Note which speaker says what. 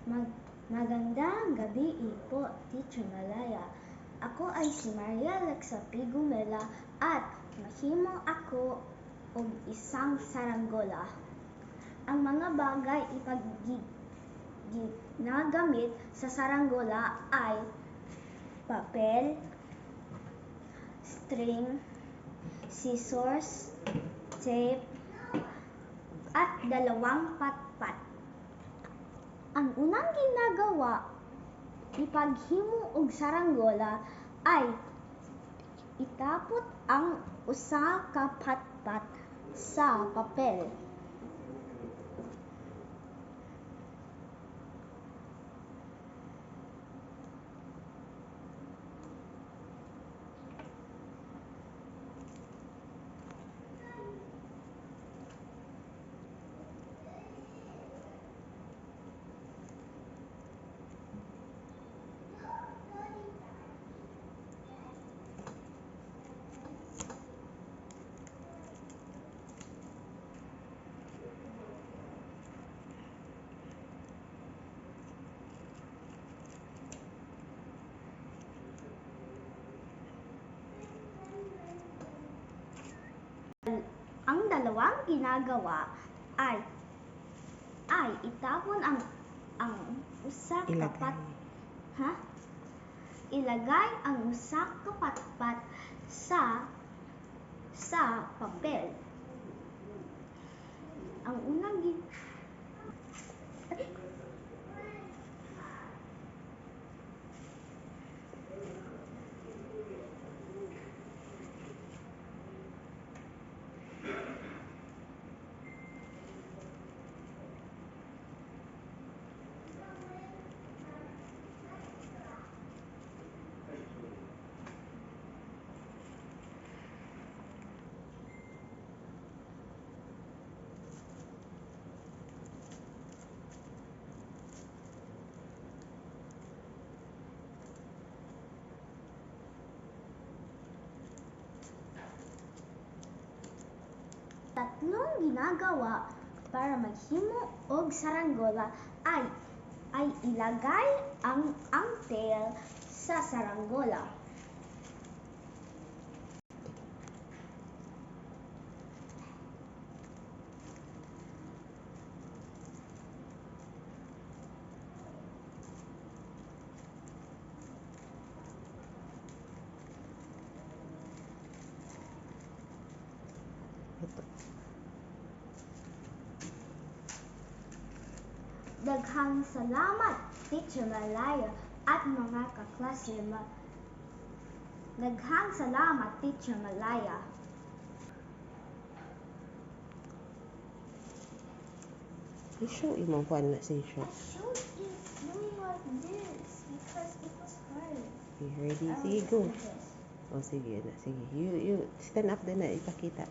Speaker 1: Magandang gabi po, Teacher Malaya. Ako ay si Maria Alexa P. Gumela at mahimo ako og isang saranggola. Ang mga bagay ginagamit sa saranggola ay papel, string, scissors, tape, at dalawang patpat. Ang unang ginagawa ipaghimo og saranggola ay itapot ang usa ka patpat sa papel. Ang dalawang ginagawa ay itapon ang usa ka ilagay ang usa ka patpat sa papel. Ang unang tatlong ginagawa para maghimo og saranggola ay ilagay ang tail sa saranggola. Daghang salamat, Teacher Malaya at mga kaklase. Daghang salamat, Teacher Malaya.
Speaker 2: You show imong kuan na siya.
Speaker 1: I showed you doing like this because it was hard.
Speaker 2: You ready? Sige, go. Oh, sige na. Sige. You stand up din na ipakita.